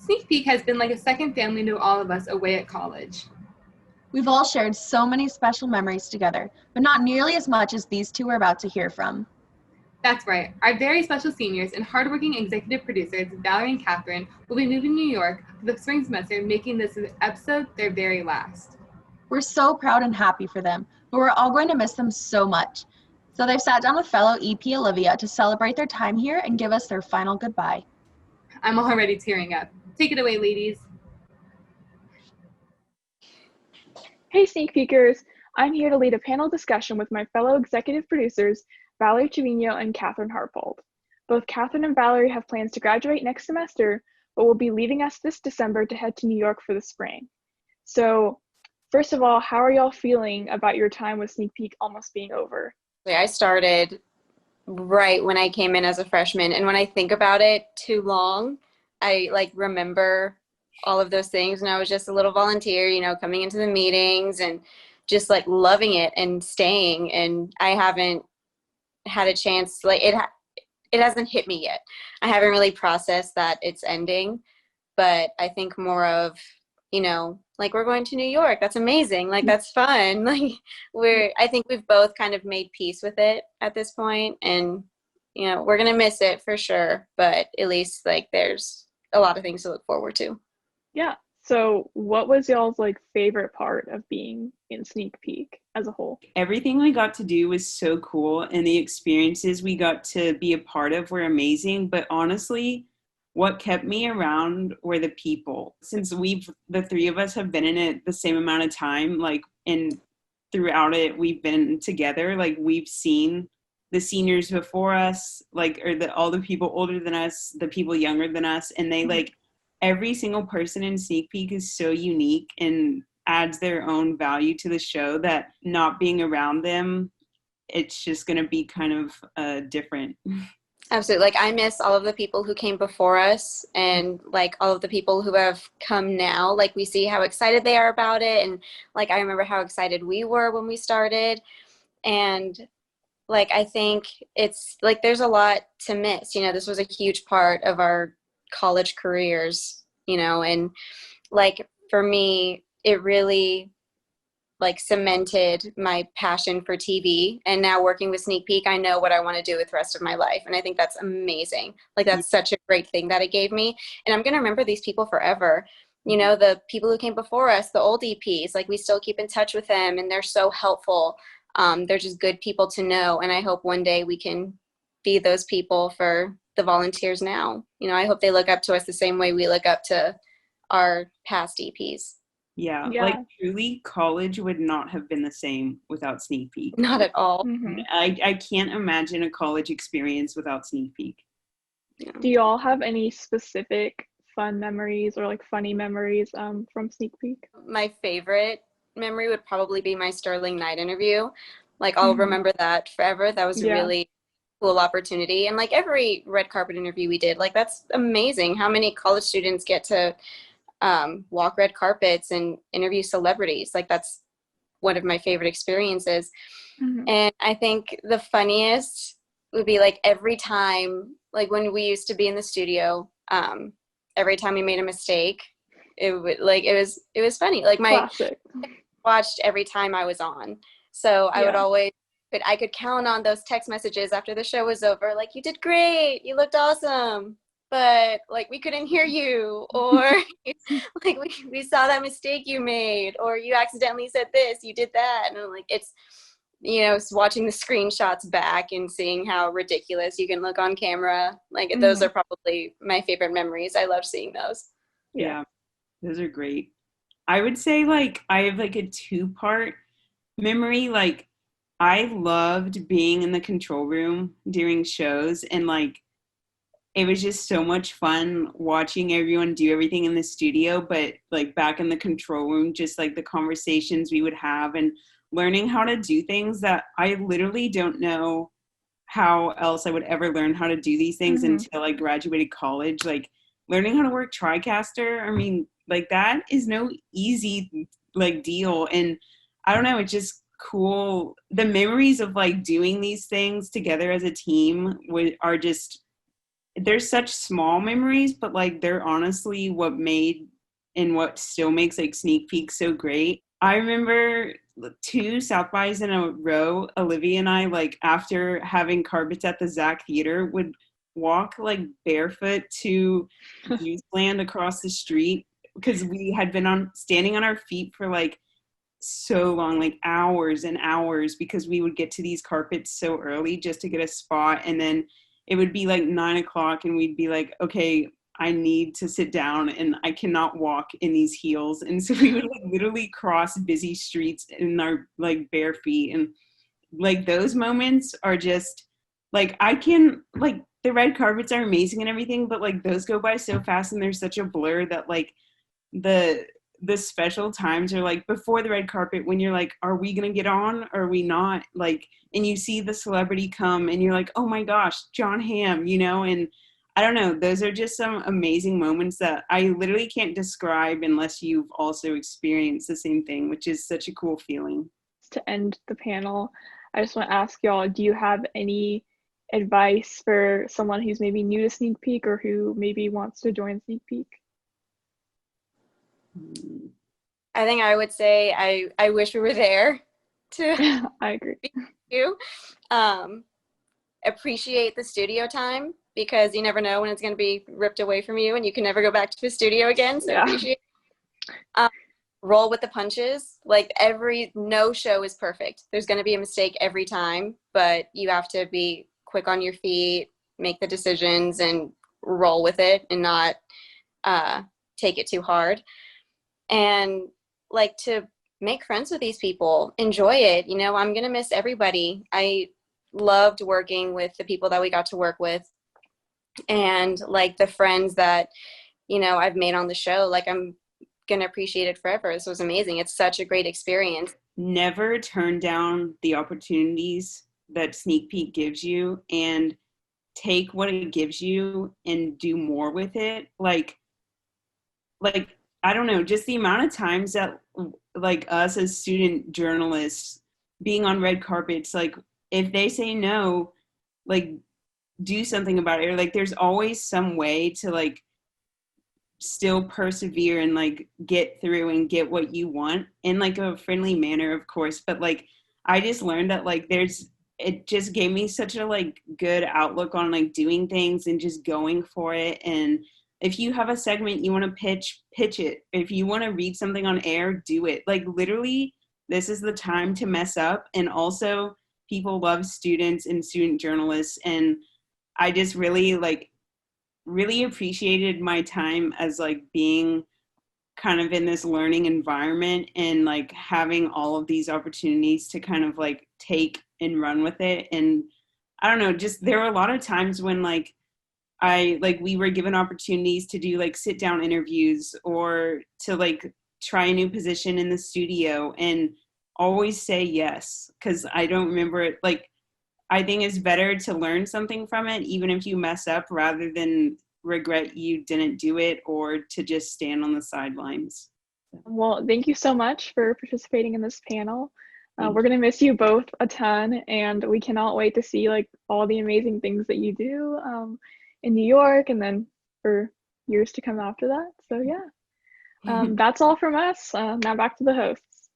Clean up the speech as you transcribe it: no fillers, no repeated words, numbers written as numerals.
Sneak Peek has been like a second family to all of us away at college. We've all shared so many special memories together, but not nearly as much as these two we're about to hear from. That's right. Our very special seniors and hardworking executive producers, Valerie and Catherine, will be moving to New York for the spring semester, making this episode their very last. We're so proud and happy for them, but we're all going to miss them so much. So they've sat down with fellow EP Olivia to celebrate their time here and give us their final goodbye. I'm already tearing up. Take it away, ladies. Hey Sneak Peekers! I'm here to lead a panel discussion with my fellow executive producers, Valerie Trevino and Catherine Harpold. Both Catherine and Valerie have plans to graduate next semester, but will be leaving us this December to head to New York for the spring. So, first of all, how are y'all feeling about your time with Sneak Peek almost being over? I started right when I came in as a freshman, and when I think about it too long, I remember all of those things, and I was just a little volunteer, coming into the meetings and just loving it and staying, and I haven't had a chance, it hasn't hit me yet. I haven't really processed that it's ending, but I think more of, we're going to New York. That's amazing. That's fun. I think we've both kind of made peace with it at this point, and, we're going to miss it for sure, but at least there's a lot of things to look forward to. Yeah. So what was y'all's favorite part of being in Sneak Peek as a whole? Everything we got to do was so cool, and the experiences we got to be a part of were amazing. But honestly, what kept me around were the people. Since the three of us have been in it the same amount of time, and throughout it, we've been together. We've seen the seniors before us, all the people older than us, the people younger than us, and they every single person in Sneak Peek is so unique and adds their own value to the show that not being around them, it's just going to be kind of different. Absolutely. I miss all of the people who came before us, and all of the people who have come now. We see how excited they are about it, and I remember how excited we were when we started, and I think it's there's a lot to miss. This was a huge part of our college careers, and for me, it really cemented my passion for TV, and now working with Sneak Peek, I know what I want to do with the rest of my life, and I think that's amazing. That's such a great thing that it gave me, and I'm going to remember these people forever. The people who came before us, the old EPs, we still keep in touch with them, and they're so helpful. They're just good people to know, and I hope one day we can be those people for the volunteers now. I hope they look up to us the same way we look up to our past EPs. Yeah. Truly, college would not have been the same without Sneak Peek. Not at all. Mm-hmm. I can't imagine a college experience without Sneak Peek. Yeah. Do you all have any specific fun memories or funny memories from Sneak Peek? My favorite memory would probably be my Sterling Knight interview. I'll remember that forever. That was a really cool opportunity, and every red carpet interview we did, that's amazing how many college students get to walk red carpets and interview celebrities. That's one of my favorite experiences. And I think the funniest would be every time, when we used to be in the studio, every time we made a mistake, it was funny. Classic. Watched every time I was on, so I would always, but I could count on those text messages after the show was over, you did great, you looked awesome, but we couldn't hear you, or we saw that mistake you made, or you accidentally said this, you did that, and it's watching the screenshots back and seeing how ridiculous you can look on camera. Those are probably my favorite memories. I love seeing those. Yeah, those are great. I would say I have a 2-part memory. I loved being in the control room during shows, and it was just so much fun watching everyone do everything in the studio, but back in the control room, just the conversations we would have and learning how to do things that I literally don't know how else I would ever learn how to do these things until I graduated college. Learning how to work TriCaster, I mean, that is no easy deal, and I don't know, it's just cool. The memories of doing these things together as a team are just they're such small memories, but like they're honestly what made and what still makes like sneak peeks so great. I remember 2 South bys in a row, Olivia and I, like after having carpets at the Zach Theater, would walk like barefoot to Juice Land across the street because we had been on standing on our feet for like so long, like hours and hours, because we would get to these carpets so early just to get a spot. And then it would be like 9 o'clock and we'd be like, okay, I need to sit down and I cannot walk in these heels. And so we would like literally cross busy streets in our like bare feet. And like those moments are just like, I can like, the red carpets are amazing and everything, but like those go by so fast and they're such a blur that like the special times are like before the red carpet when you're like, are we gonna get on or are we not, like, and you see the celebrity come and you're like, oh my gosh, John Hamm, you know. And I don't know, those are just some amazing moments that I literally can't describe unless you've also experienced the same thing, which is such a cool feeling. To end the panel, I just want to ask y'all, do you have any advice for someone who's maybe new to Sneak Peek or who maybe wants to join Sneak Peek? I think I would say I wish we were there to I agree. you. Appreciate the studio time because you never know when it's going to be ripped away from you and you can never go back to the studio again. So appreciate roll with the punches. Like no show is perfect. There's going to be a mistake every time, but you have to be quick on your feet, make the decisions and roll with it and not take it too hard. And like to make friends with these people, enjoy it. You know, I'm going to miss everybody. I loved working with the people that we got to work with and like the friends that, you know, I've made on the show. Like I'm going to appreciate it forever. This was amazing. It's such a great experience. Never turn down the opportunities that Sneak Peek gives you and take what it gives you and do more with it. Like I don't know, just the amount of times that like us as student journalists being on red carpets, like if they say no, like do something about it. Or like there's always some way to like still persevere and like get through and get what you want in like a friendly manner, of course. But like I just learned that like it just gave me such a like good outlook on like doing things and just going for it. And if you have a segment you want to pitch it. If you want to read something on air, do it. Like literally, this is the time to mess up. And also, people love students and student journalists. And I just really appreciated my time as like being kind of in this learning environment and like having all of these opportunities to kind of like take and run with it. And I don't know, just there were a lot of times when like we were given opportunities to do like sit down interviews or to like try a new position in the studio and always say yes. Cause I don't remember it. Like, I think it's better to learn something from it, even if you mess up rather than regret you didn't do it or to just stand on the sidelines. Well, thank you so much for participating in this panel. We're going to miss you both a ton and we cannot wait to see like all the amazing things that you do in New York and then for years to come after that. So yeah, that's all from us. Now back to the hosts.